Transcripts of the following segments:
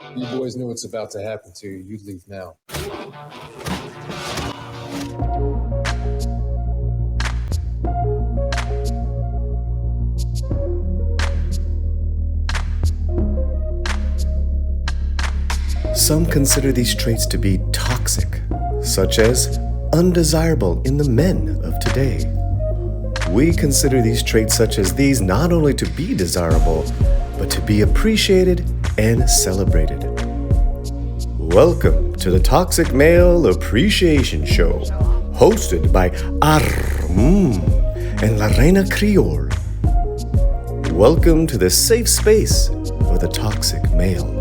You boys know what's about to happen to you. You'd leave now. Some consider these traits to be toxic, such as undesirable in the men of today. We consider these traits such as these not only to be desirable, but to be appreciated and celebrated. Welcome to the Toxic Male Appreciation Show, hosted by and Reina Creole. Welcome to the safe space for the toxic male.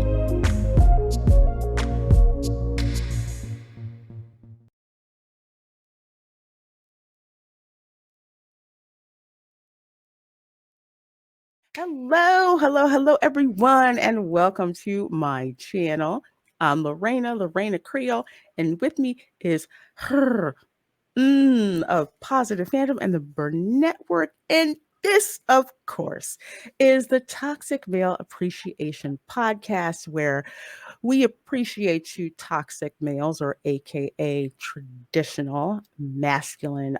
Hello, everyone, and welcome to my channel. I'm Reina Creole, and with me is her of Positive Fandom and the Verge Network. And this, of course, is the Toxic Male Appreciation Podcast, where we appreciate you toxic males, or AKA traditional masculine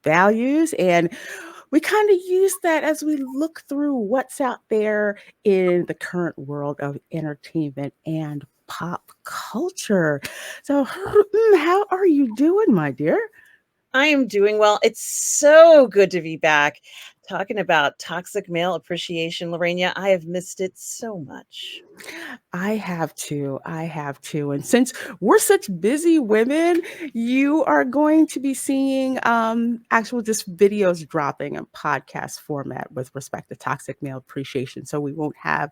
values. And we kind of use that as we look through what's out there in the current world of entertainment and pop culture. So, how are you doing, my dear? I am doing well. It's so good to be back talking about toxic male appreciation, Lorena. I have missed it so much. I have to. And since we're such busy women, you are going to be seeing actual just videos dropping in podcast format with respect to toxic male appreciation. So we won't have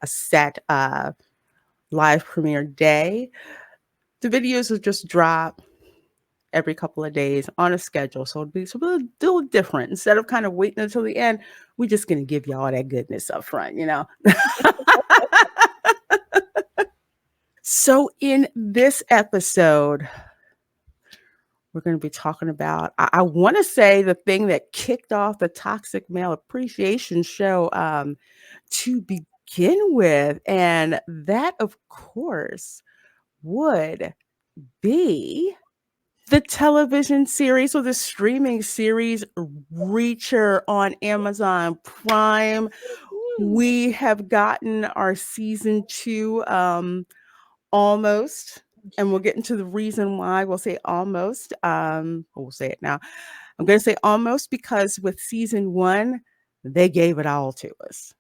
a set live premiere day. The videos will just drop every couple of days on a schedule. So it'll be a little different. Instead of kind of waiting until the end, we're just going to give you all that goodness up front, you know? So in this episode, we're going to be talking about, I want to say, the thing that kicked off the Toxic Male Appreciation Show to begin with. And that, of course, would be the television series or the streaming series Reacher on Amazon Prime. We have gotten our season 2 almost, and we'll get into the reason why. We'll say almost. We'll say it now. I'm going to say almost because with season 1, they gave it all to us.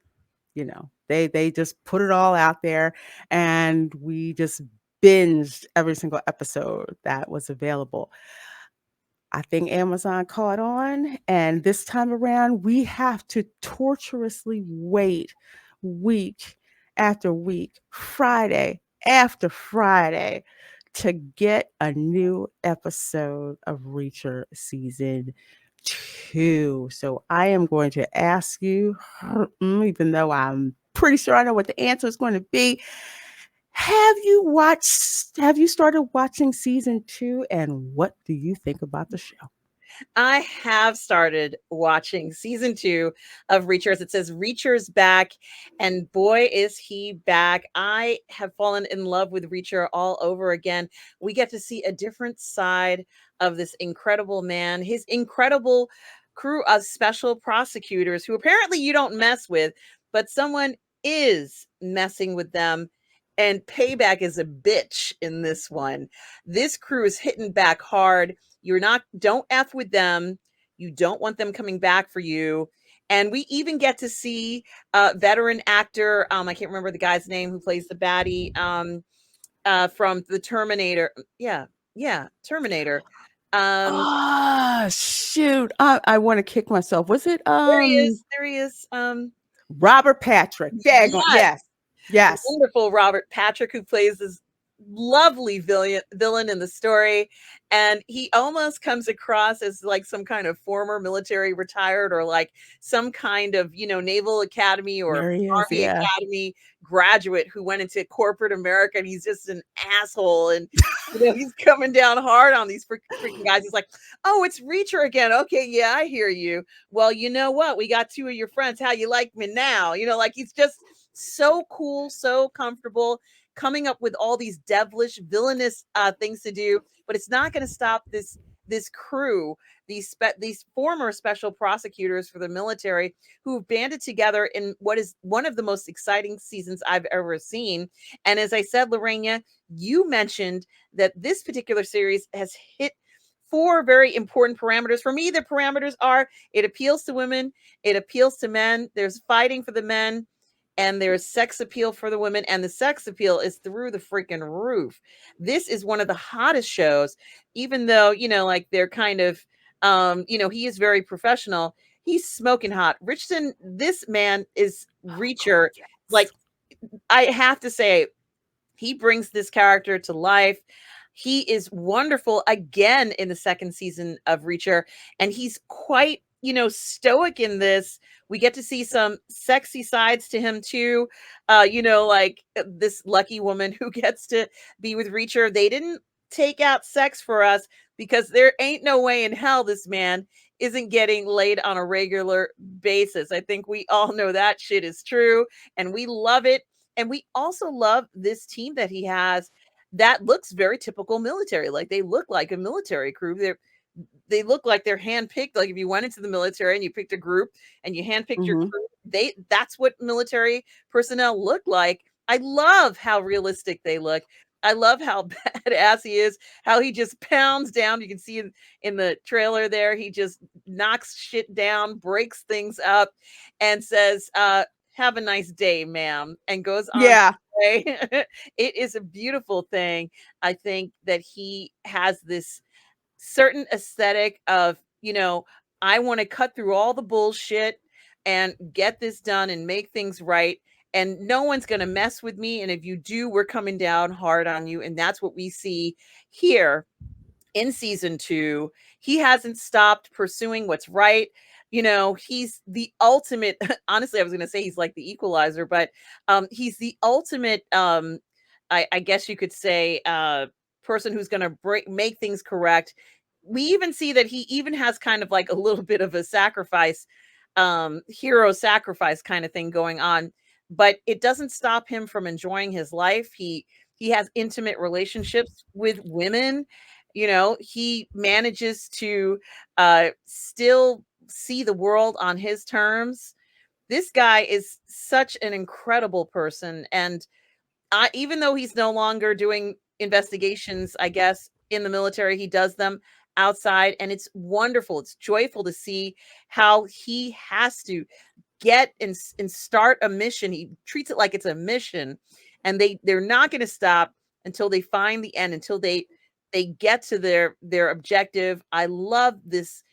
You know, they just put it all out there, and we just binged every single episode that was available. I think Amazon caught on, and this time around, we have to torturously wait week after week, Friday after Friday, to get a new episode of Reacher season 2. So I am going to ask you, even though I'm pretty sure I know what the answer is going to be, have you started watching season 2, and what do you think about the show? I have started watching season 2 of Reachers. It says Reacher's back, and boy, is he back. I have fallen in love with Reacher all over again. We get to see a different side of this incredible man, his incredible crew of special prosecutors who apparently you don't mess with, but someone is messing with them. And payback is a bitch in this one. This crew is hitting back hard. Don't F with them. You don't want them coming back for you. And we even get to see veteran actor, I can't remember the guy's name who plays the baddie from the Terminator. Yeah, Terminator. Shoot. I want to kick myself. Was it There he is. There he is. Robert Patrick? Yes. Yes. Wonderful Robert Patrick, who plays this lovely villain in the story, and he almost comes across as like some kind of former military retired, or like some kind of Naval Academy or Army Academy graduate who went into corporate America, and he's just an asshole, and he's coming down hard on these freaking guys. He's like, oh, it's Reacher again. Okay, yeah, I hear you. Well, you know what, we got 2 of your friends. How you like me now? Like, he's just so cool, so comfortable, coming up with all these devilish, villainous things to do, but it's not going to stop this crew, these former special prosecutors for the military who've banded together in what is one of the most exciting seasons I've ever seen. And as I said, Lorena, you mentioned that this particular series has hit four very important parameters. For me, the parameters are it appeals to women, it appeals to men, there's fighting for the men, and there's sex appeal for the women, and the sex appeal is through the freaking roof. This is one of the hottest shows, even though, like they're kind of, he is very professional. He's smoking hot. Richardson, this man is Reacher. Like, I have to say, he brings this character to life. He is wonderful again in the second season of Reacher, and he's quite, stoic in this. We get to see some sexy sides to him too. Like this lucky woman who gets to be with Reacher. They didn't take out sex for us because there ain't no way in hell this man isn't getting laid on a regular basis. I think we all know that shit is true, and we love it. And we also love this team that he has that looks very typical military. Like they look like a military crew. They look like they're handpicked. Like if you went into the military and you picked a group and you handpicked your Mhm. crew, that's what military personnel look like. I love how realistic they look. I love how badass he is, how he just pounds down. You can see in the trailer there, he just knocks shit down, breaks things up, and says, have a nice day, ma'am, and goes on Yeah. way. It is a beautiful thing. I think that he has this certain aesthetic of, I want to cut through all the bullshit and get this done and make things right. And no one's going to mess with me. And if you do, we're coming down hard on you. And that's what we see here in season 2. He hasn't stopped pursuing what's right. He's the ultimate honestly, I was going to say he's like the equalizer, but he's the ultimate I guess you could say person who's going to make things correct. We even see that he even has kind of like a little bit of a sacrifice, hero sacrifice kind of thing going on, but it doesn't stop him from enjoying his life. He has intimate relationships with women. He manages to still see the world on his terms. This guy is such an incredible person. And even though he's no longer doing investigations, I guess, in the military, he does them outside. And it's wonderful. It's joyful to see how he has to get and start a mission. He treats it like it's a mission, and they're not going to stop until they find the end, until they get to their objective. I love this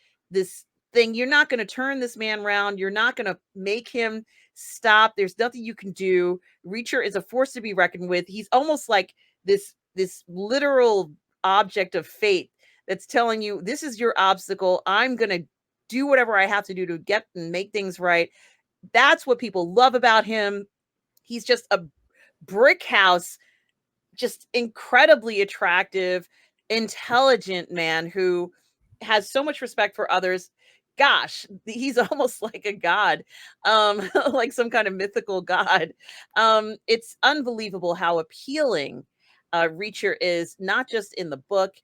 thing. You're not going to turn this man around. You're not going to make him stop. There's nothing you can do. Reacher is a force to be reckoned with. He's almost like this literal object of fate that's telling you this is your obstacle. I'm going to do whatever I have to do to get and make things right. That's what people love about him. He's just a brick house, just incredibly attractive, intelligent man who has so much respect for others. Gosh, he's almost like a god, like some kind of mythical god. It's unbelievable how appealing Reacher is, not just in the book,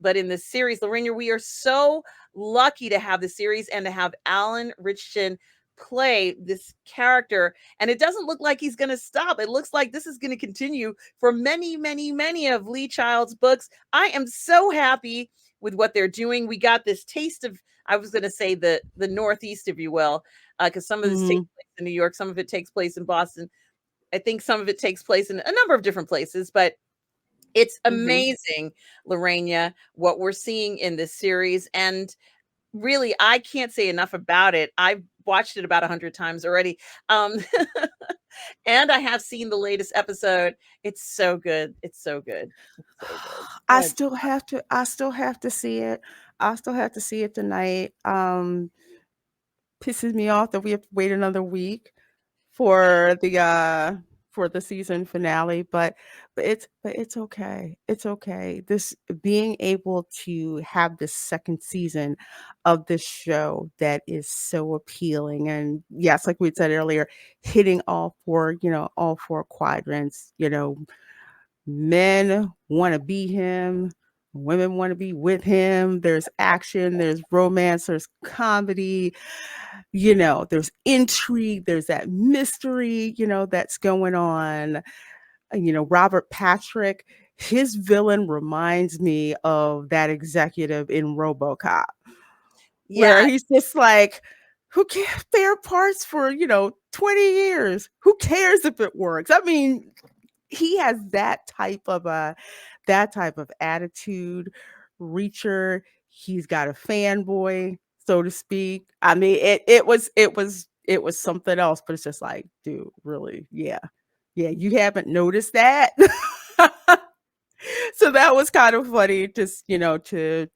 but in the series. Lorena, we are so lucky to have the series and to have Alan Richardson play this character. And it doesn't look like he's going to stop. It looks like this is going to continue for many, many, many of Lee Child's books. I am so happy with what they're doing. We got this taste of, I was going to say the Northeast, if you will, because some of this takes Mhm. place in New York, some of it takes place in Boston. I think some of it takes place in a number of different places, but it's Mhm. amazing, Lorena, what we're seeing in this series. And really, I can't say enough about it. I've watched it about 100 times already. Um, and I have seen the latest episode. It's so good. It's so good. It's so good. I Good. still have to I still have to see it. I still have to see it tonight. Pisses me off that we have to wait another week for the season finale, but it's okay. It's okay. This being able to have this second season of this show that is so appealing, and yes, like we said earlier, hitting all four quadrants, Men want to be him. Women want to be with him. There's action, there's romance, there's comedy, there's intrigue, there's that mystery, that's going on. Robert Patrick, his villain reminds me of that executive in RoboCop, Yeah, where he's just like, who cares? Spare parts for, 20 years. Who cares if it works? I mean, he has that type of attitude. Reacher, he's got a fanboy, so to speak. I mean, it was something else, but it's just like, dude, really? Yeah. Yeah, you haven't noticed that? So that was kind of funny, just to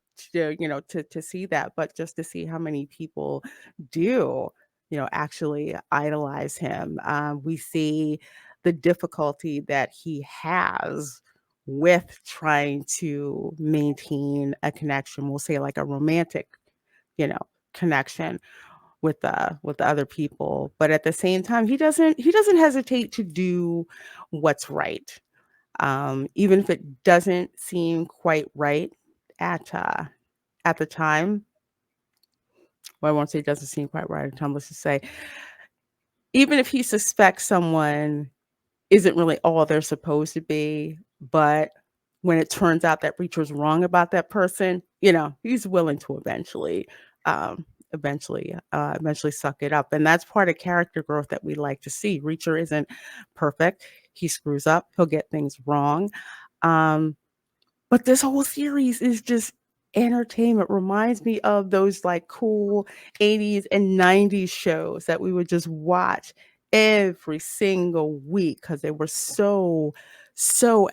see that, but just to see how many people do actually idolize him. We see the difficulty that he has with trying to maintain a connection, we'll say like a romantic you know connection with other people, but at the same time he doesn't hesitate to do what's right, even if it doesn't seem quite right at the time. Well, I won't say it doesn't seem quite right at the time. Let's just say, even if he suspects someone isn't really all they're supposed to be, but when it turns out that Reacher's wrong about that person, he's willing to eventually suck it up. And that's part of character growth that we like to see. Reacher isn't perfect. He screws up. He'll get things wrong. Um, But this whole series is just entertainment. Reminds me of those like cool 80s and 90s shows that we would just watch every single week because they were so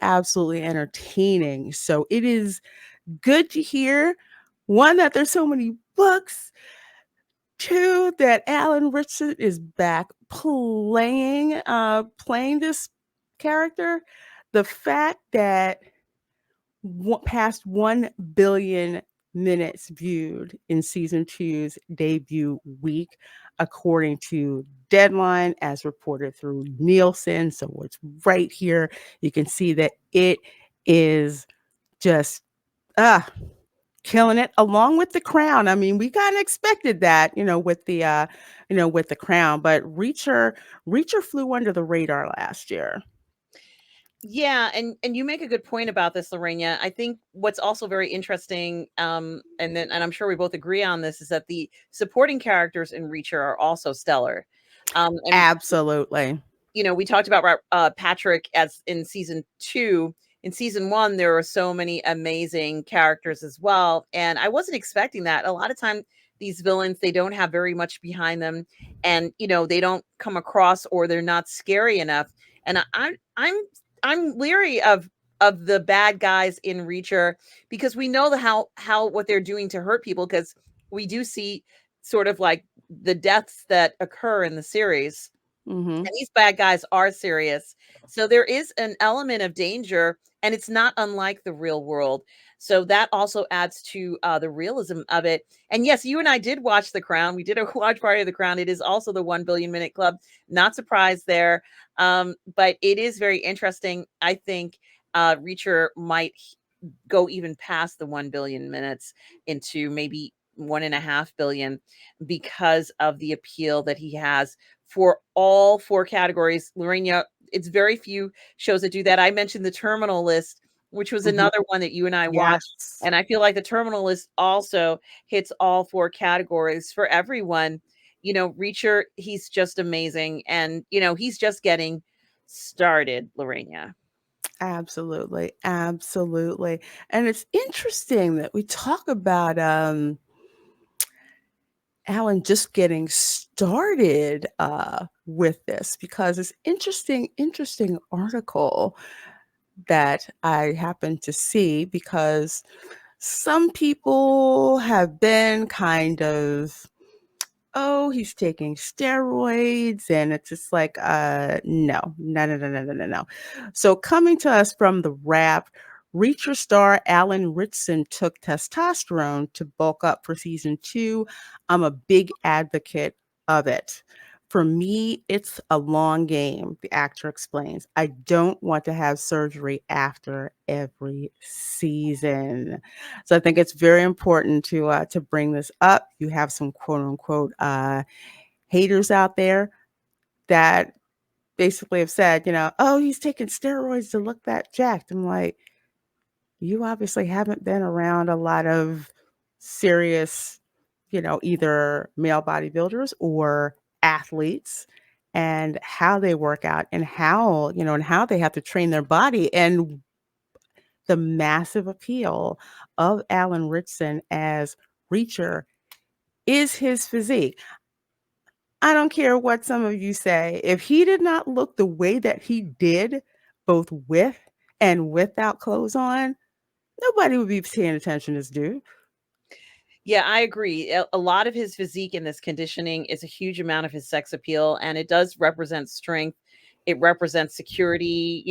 absolutely entertaining. So it is good to hear, one, that there's so many books, two, that Alan Richardson is back playing this character. The fact that past 1 billion minutes viewed in season two's debut week, according to Deadline, as reported through Nielsen. So it's right here. You can see that it is just killing it, along with The Crown. I mean, we kind of expected that, with The Crown, but Reacher flew under the radar last year. yeah, and you make a good point about this, Lorena. I think what's also very interesting, and I'm sure we both agree on this, is that the supporting characters in Reacher are also stellar. And Absolutely. we talked about Patrick as in season 2. In season 1, there were so many amazing characters as well, and I wasn't expecting that. A lot of time, these villains, they don't have very much behind them, and they don't come across, or they're not scary enough. And I'm leery of the bad guys in Reacher, because we know how what they're doing to hurt people, because we do see sort of like the deaths that occur in the series, Hmm. and these bad guys are serious. So there is an element of danger, and it's not unlike the real world. So that also adds to the realism of it. And yes, you and I did watch The Crown. We did a watch party of The Crown. It is also the 1 billion minute club. Not surprised there. But it is very interesting. I think Reacher might go even past the 1 billion minutes, into maybe 1.5 billion, because of the appeal that he has for all 4 categories. Lorena, it's very few shows that do that. I mentioned The Terminal List, which was Hmm. another one that you and I watched. Yes. And I feel like The Terminal List also hits all 4 categories for everyone. Reacher, he's just amazing. And, he's just getting started, Lorena. Absolutely. Absolutely. And it's interesting that we talk about Alan just getting started with this, because it's interesting article that I happened to see, because some people have been kind of, oh, he's taking steroids, and it's just like, no, no, no, no, no, no, no, no. So, coming to us from the Wrap, Reacher star Alan Ritson took testosterone to bulk up for season 2. I'm a big advocate of it. For me, it's a long game, the actor explains. I don't want to have surgery after every season. So I think it's very important to bring this up. You have some quote unquote haters out there that basically have said, oh, he's taking steroids to look that jacked. I'm like, you obviously haven't been around a lot of serious, either male bodybuilders or athletes and how they work out and how they have to train their body and the massive appeal of Alan Ritchson as Reacher is his physique. I don't care what some of you say. If he did not look the way that he did, both with and without clothes on, nobody would be paying attention to this dude. Yeah, I agree. A lot of his physique and this conditioning is a huge amount of his sex appeal, and it does represent strength. It represents security.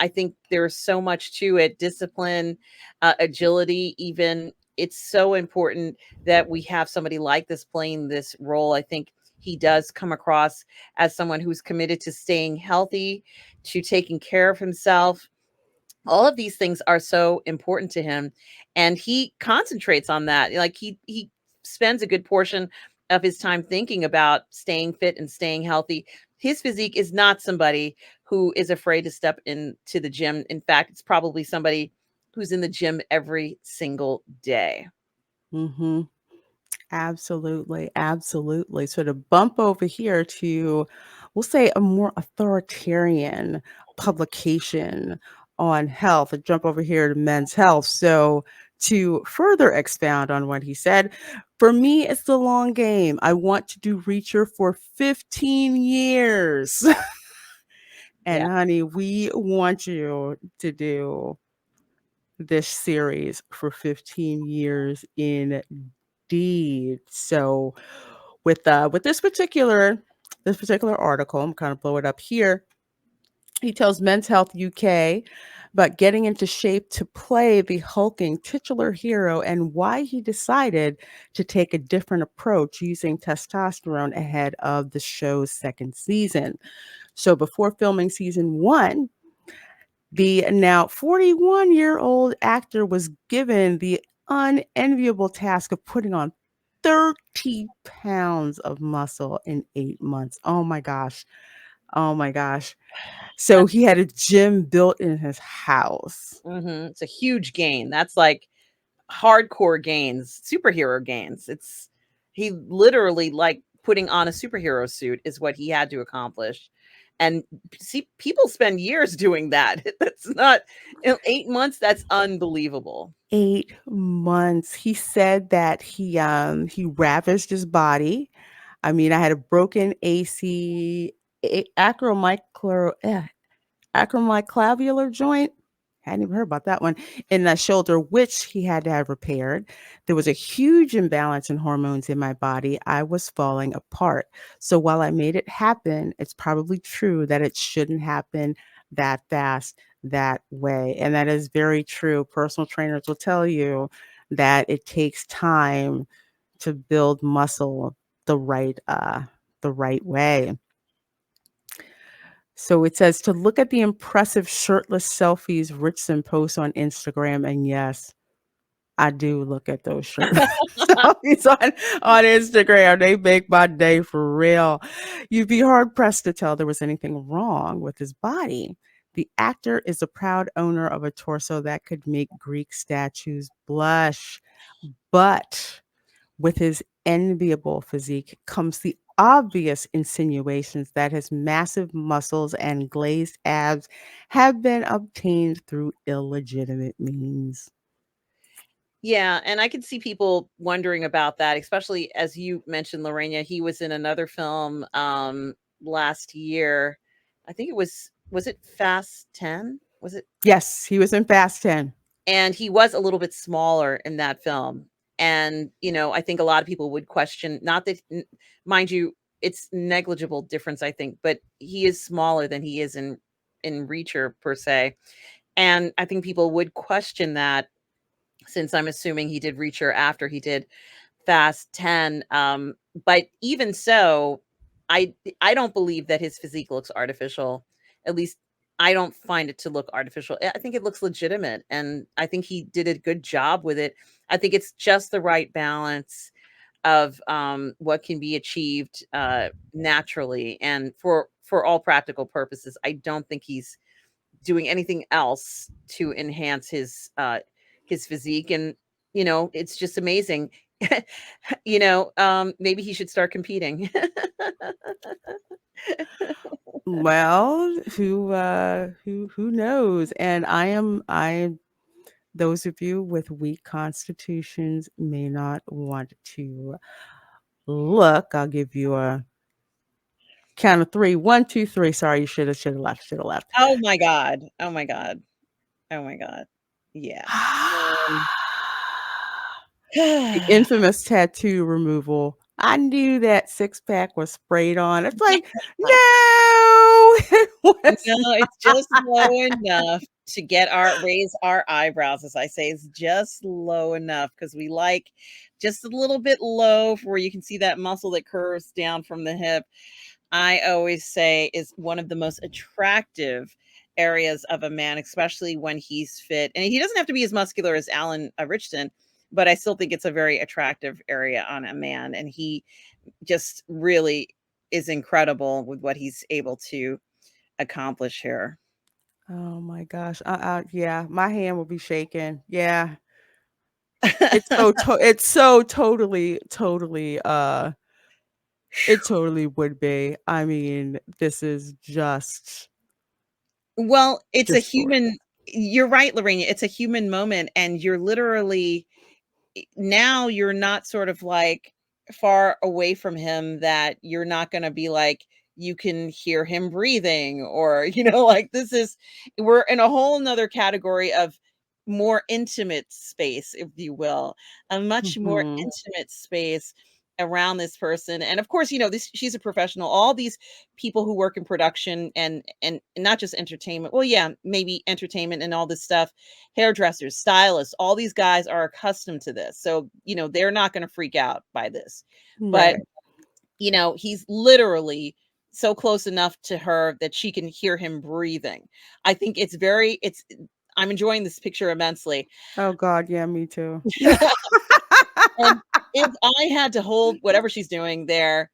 I think there's so much to it, discipline, agility, even. It's so important that we have somebody like this playing this role. I think he does come across as someone who's committed to staying healthy, to taking care of himself. All of these things are so important to him, and he concentrates on that. Like he spends a good portion of his time thinking about staying fit and staying healthy. His physique is not somebody who is afraid to step into the gym. In fact, it's probably somebody who's in the gym every single day. Mm-hmm. Absolutely, absolutely. So to bump over here to, we'll say, a more authoritarian publication on health, and jump over here to Men's Health. So to further expound on what he said, for me, it's the long game. I want to do Reacher for 15 years. Yeah. And honey, we want you to do this series for 15 years indeed. So with this particular article, I'm kind of blow it up here. He tells Men's Health UK about getting into shape to play the hulking titular hero and why he decided to take a different approach using testosterone ahead of the show's second season. So before filming season 1, the now 41-year-old actor was given the unenviable task of putting on 30 pounds of muscle in 8 months. Oh my gosh. Oh my gosh. So he had a gym built in his house. It's a huge gain. That's like hardcore gains, superhero gains. He literally, like, putting on a superhero suit is what he had to accomplish. And see, people spend years doing that. That's not 8 months. That's unbelievable. 8 months. He said that he ravaged his body. I mean, I had a broken acromiclavicular joint. Hadn't even heard about that one in the shoulder, which he had to have repaired. There was a huge imbalance in hormones in my body. I was falling apart. So while I made it happen, it's probably true that it shouldn't happen that fast, that way. And that is very true. Personal trainers will tell you that it takes time to build muscle the right way. So it says to look at the impressive shirtless selfies Richardson posts on Instagram. And yes, I do look at those shirtless selfies on Instagram. They make my day for real. You'd be hard pressed to tell there was anything wrong with his body. The actor is a proud owner of a torso that could make Greek statues blush. But with his enviable physique comes the obvious insinuations that his massive muscles and glazed abs have been obtained through illegitimate means. Yeah, and I could see people wondering about that, especially as you mentioned, Lorena. He was in another film last year. I think was it Fast 10? Was it? Yes, he was in Fast 10. And he was a little bit smaller in that film. And, I think a lot of people would question, not that, mind you, it's negligible difference, I think, but he is smaller than he is in Reacher per se. And I think people would question that, since I'm assuming he did Reacher after he did Fast 10. But even so, I don't believe that his physique looks artificial. At least I don't find it to look artificial. I think it looks legitimate, and I think he did a good job with it. I think it's just the right balance of what can be achieved naturally, and for all practical purposes. I don't think he's doing anything else to enhance his physique, and it's just amazing. Maybe he should start competing. Well, who knows? And I those of you with weak constitutions may not want to look. I'll give you a count of three. 1, 2, 3. Sorry, you should have left. Should have left. Oh my god. Oh my god. Oh my god. Yeah. The infamous tattoo removal. I knew that six pack was sprayed on. It's like, no, it was No, it's just low enough to raise our eyebrows, as I say. It's just low enough because we like just a little bit low where you can see that muscle that curves down from the hip. I always say is one of the most attractive areas of a man, especially when he's fit. And he doesn't have to be as muscular as Alan Richardson, but I still think it's a very attractive area on a man. And he just really is incredible with what he's able to accomplish here. Oh my gosh. Yeah, my hand will be shaking. Yeah. It's so totally it totally would be. I mean, this is just Well, it's a just for human. You're right, Lorena. It's a human moment, and you're literally now you're not sort of like far away from him that you're not going to be like you can hear him breathing, or like we're in a whole nother category of more intimate space, if you will, a much more Mhm. intimate space around this person. And of course, she's a professional. All these people who work in production and not just entertainment, well, yeah, maybe entertainment and all this stuff, hairdressers, stylists, all these guys are accustomed to this, so they're not going to freak out by this. But Right. he's literally so close enough to her that she can hear him breathing. I think I'm enjoying this picture immensely. Oh God, yeah, me too. And if I had to hold whatever she's doing there,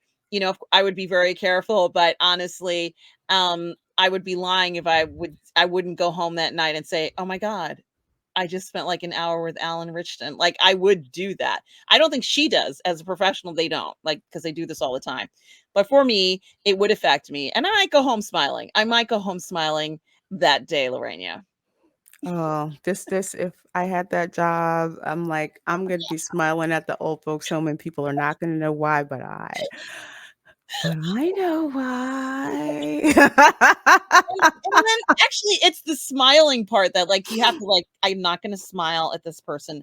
I would be very careful. But honestly, I would be lying if I wouldn't go home that night and say, "Oh my God, I just spent like an hour with Alan Richardson." Like, I would do that. I don't think she does as a professional. They don't, like, because they do this all the time. But for me, it would affect me, and I might go home smiling. I might go home smiling that day, Lorena. Oh, this if I had that job, I'm like, I'm gonna be smiling at the old folks home and people are not gonna know why, but I know why. And then actually, it's the smiling part that, like, you have to, like, I'm not gonna smile at this person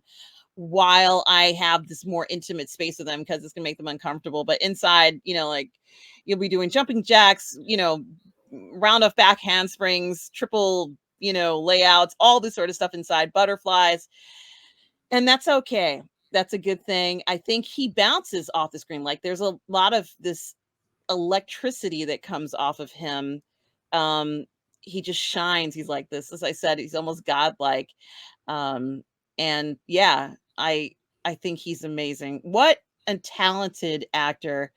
while I have this more intimate space with them because it's gonna make them uncomfortable. But inside, like, you'll be doing jumping jacks, round off back handsprings, triple, layouts, all this sort of stuff inside, butterflies. And that's okay. That's a good thing. I think he bounces off the screen. Like, there's a lot of this electricity that comes off of him. Um, he just shines. He's like this, as I said, he's almost godlike. And yeah, I think he's amazing. What a talented actor.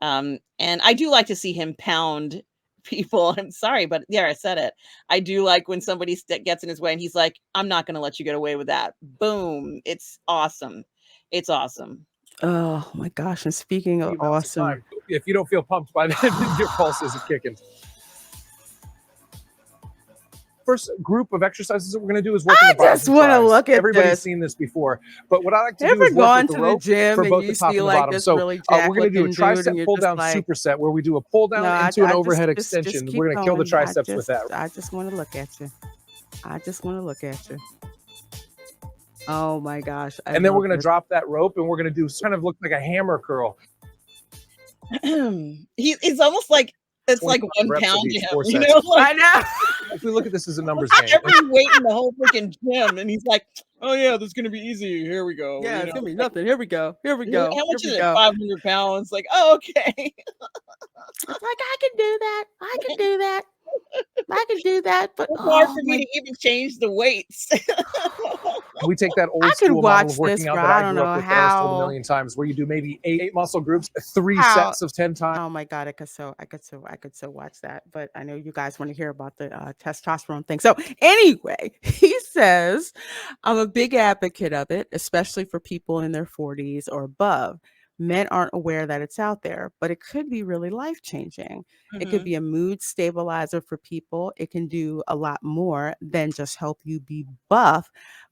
And I do like to see him pound people. I'm sorry, but yeah, I said it. I do like when somebody gets in his way and he's like, "I'm not going to let you get away with that." Boom. It's awesome. It's awesome. Oh my gosh, and speaking of Amounts of awesome. time. If you don't feel pumped by then, your pulse isn't kicking. First group of exercises that we're going to do is work on the I just bottom want to thighs. look at Everybody's this. seen this before, but what I like to do Ever is work gone with to the the rope gym for and both you the top see and the like bottom. this So really we're going to do a jack-looking dude and tricep you're pull just down like, superset where we do a pull no, down into an overhead just extension. keep We're going to kill the going. triceps with that. I just want to look at you. I just want to look at you. Oh my gosh. And then we're going to drop that rope and we're going to do kind of look like a hammer curl. He's almost like, it's like 1 reps of pound to each, him, 4 like, sets. I know. If we look at this as a numbers game, every weight in the whole freaking gym, and he's like, oh yeah, this is gonna be easy. Here we go. Yeah, You it's know, gonna be like, nothing. Here we go. Here we go. how Here much we is it? go. 500 pounds. Like, oh, okay. It's like I can do that. I can do that. I can do that. But It's hard oh for me my, to even change the weights. We take that I old could school model of watch working this out for that I I don't grew up know with that I was told a how million times, where you do maybe eight muscle groups, three how sets of 10 times. oh my god, I could so watch that. But I know you guys want to hear about the testosterone thing. So anyway, he says, I'm a big advocate of it, especially for people in their 40s or above. Men aren't aware that it's out there, but it could be really life changing. It could Mhm. be a mood stabilizer for people. It can do a lot more than just help you be buff,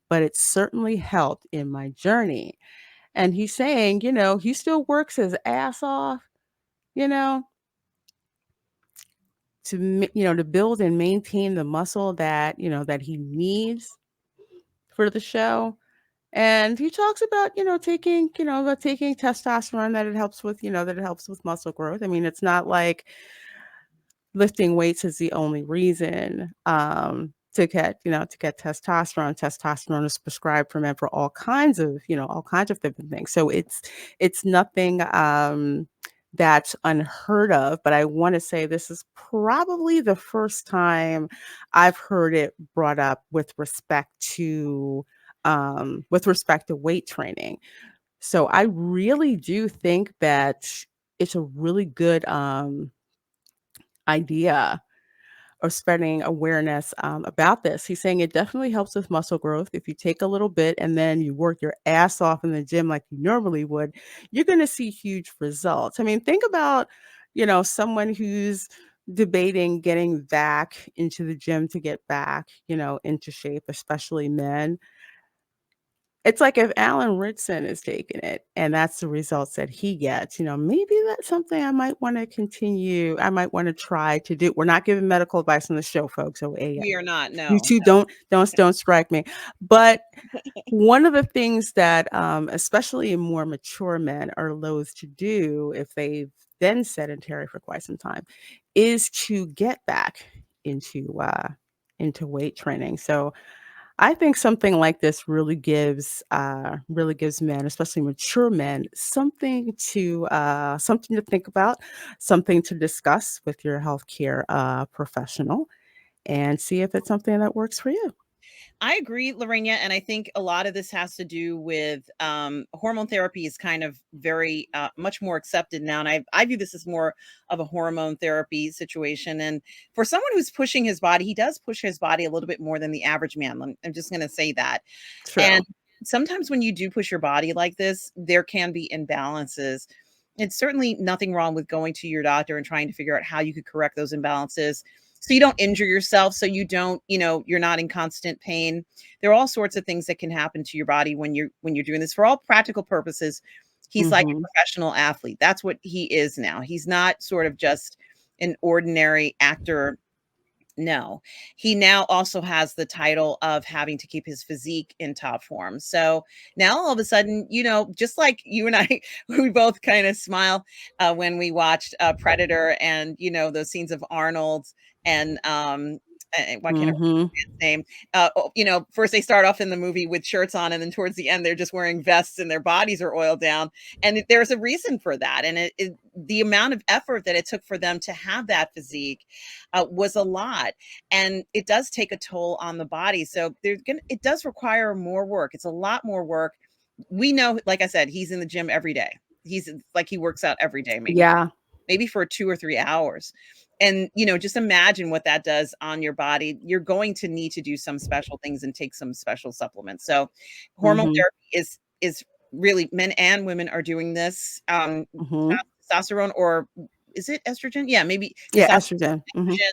but it certainly helped in my journey. And he's saying, he still works his ass off, you know, to build and maintain the muscle that, that he needs for the show. And he talks about, taking testosterone, that it helps with, that it helps with muscle growth. I mean, it's not like lifting weights is the only reason to get testosterone. Testosterone is prescribed for men for all kinds of different things. So it's nothing that's unheard of. But I want to say this is probably the first time I've heard it brought up with respect to weight training. So I really do think that it's a really good idea of spreading awareness about this. He's saying it definitely helps with muscle growth. If you take a little bit and then you work your ass off in the gym like you normally would, you're going to see huge results. I mean, think about, someone who's debating getting back into the gym to get back, into shape, especially men. It's like if Alan Ritson is taking it and that's the results that he gets, maybe that's something I might want to continue. I might want to try to do. We're not giving medical advice on the show, folks. So We are not. you No. two don't strike me. But one of the things that especially more mature men are loath to do if they've been sedentary for quite some time is to get back into weight training. So I think something like this really gives men, especially mature men, something to think about, something to discuss with your healthcare professional, and see if it's something that works for you. I agree, Lorena, and I think a lot of this has to do with hormone therapy is kind of very much more accepted now, and I view this as more of a hormone therapy situation. And for someone who's pushing his body, he does push his body a little bit more than the average man. I'm just going to say that. True. And sometimes when you do push your body like this, there can be imbalances. It's certainly nothing wrong with going to your doctor and trying to figure out how you could correct those imbalances so you don't injure yourself, so you don't, you're not in constant pain. There are all sorts of things that can happen to your body when you're doing this. For all practical purposes, he's like a Hmm. professional athlete. That's what he is now. He's not sort of just an ordinary actor. No, he now also has the title of having to keep his physique in top form. So now all of a sudden, just like you and I, we both kind of smile when we watched Predator and, those scenes of Arnold and why can't I Hmm. name. First they start off in the movie with shirts on, and then towards the end they're just wearing vests and their bodies are oiled down. And there's a reason for that. And the amount of effort that it took for them to have that physique was a lot, and it does take a toll on the body. So it does require more work. It's a lot more work. We know, like I said, he's in the gym every day. He's like he works out every day, Yeah, maybe for 2 or 3 hours. And, just imagine what that does on your body. You're going to need to do some special things and take some special supplements. So hormone hmm therapy is really, men and women are doing this. hmm Testosterone, or is it estrogen? Yeah, maybe yeah, testosterone. estrogen.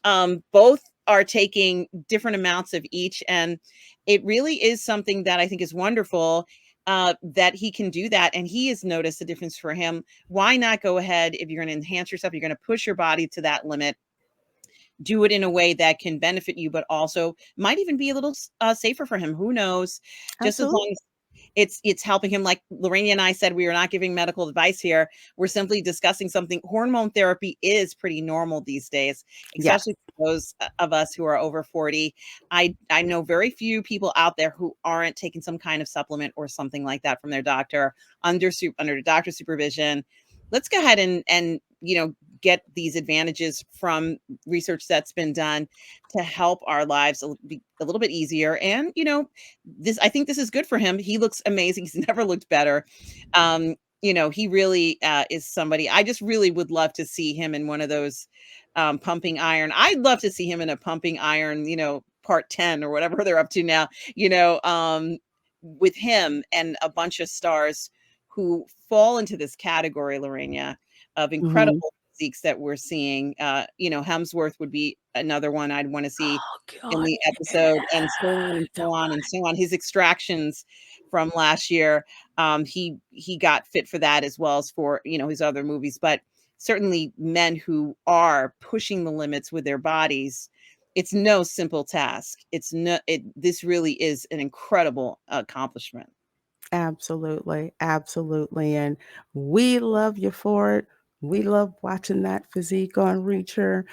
Hmm. Both are taking different amounts of each, and it really is something that I think is wonderful, that he can do that, and he has noticed the difference for him. Why not go ahead? If you're going to enhance yourself, you're going to push your body to that limit, do it in a way that can benefit you, but also might even be a little safer for him. Who knows? Just as long Absolutely. as it's helping him. Like Lorena and I said, we are not giving medical advice here. We're simply discussing something. Hormone therapy is pretty normal these days, Yes. especially for those of us who are over 40. I know very few people out there who aren't taking some kind of supplement or something like that from their doctor under doctor supervision. Let's go ahead and get these advantages from research that's been done to help our lives be a little bit easier. And I think this is good for him. He looks amazing. He's never looked better. He really is somebody. I just really would love to see him in one of those pumping iron. I'd love to see him in a pumping iron, part 10 or whatever they're up to now, with him and a bunch of stars who fall into this category, Lorena, of Mhm. incredible physiques that we're seeing. Hemsworth would be another one I'd want to see Oh in God, the episode, and so on and the so on and so on. His extractions from last year, he got fit for that as well as for his other movies. But certainly men who are pushing the limits with their bodies, it's no simple task. This really is an incredible accomplishment. Absolutely, absolutely, and we love you for it. We love watching that physique on Reacher.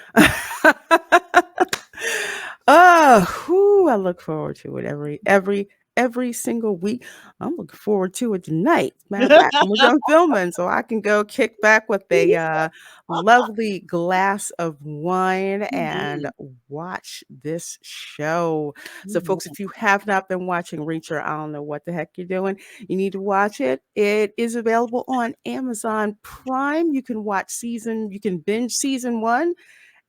Oh, whoo, I look forward to it every single week. I'm looking forward to it tonight. Matter of fact, when we're done filming, so I can go kick back with a lovely glass of wine and watch this show. So, folks, if you have not been watching Reacher, I don't know what the heck you're doing. You need to watch it. It is available on Amazon Prime. You can binge season 1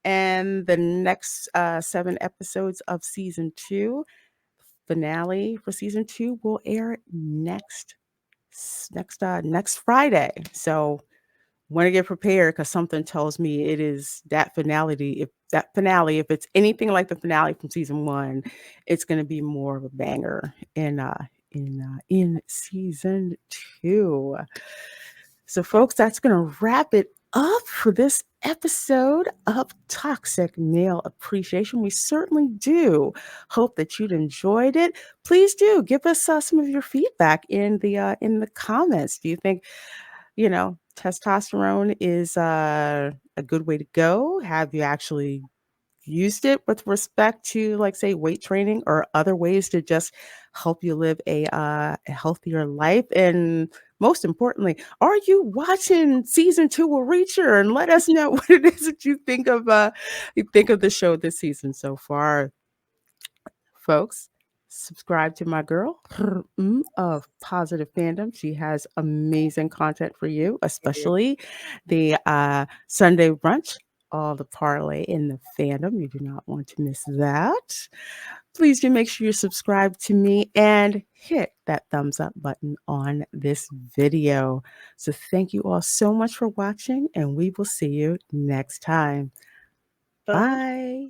and the next 7 episodes of season 2. Finale for season 2 will air next Friday. So want to get prepared because something tells me it is that finale. If it's anything like the finale from season 1, it's going to be more of a banger in season 2. So, folks, that's going to wrap it up for this episode of Toxic Male Appreciation. We certainly do hope that you'd enjoyed it. Please do give us some of your feedback in the comments. Do you think testosterone is a good way to go? Have you actually used it with respect to, like, say, weight training or other ways to just help you live a healthier life? And most importantly, are you watching season 2 of Reacher? And let us know what it is that you think of the show this season so far. Folks, subscribe to my girl of Positive Fandom. She has amazing content for you, especially the Sunday brunch, all the parlay in the fandom. You do not want to miss that. Please do make sure you subscribe to me and hit that thumbs up button on this video. So thank you all so much for watching, and we will see you next time. Bye.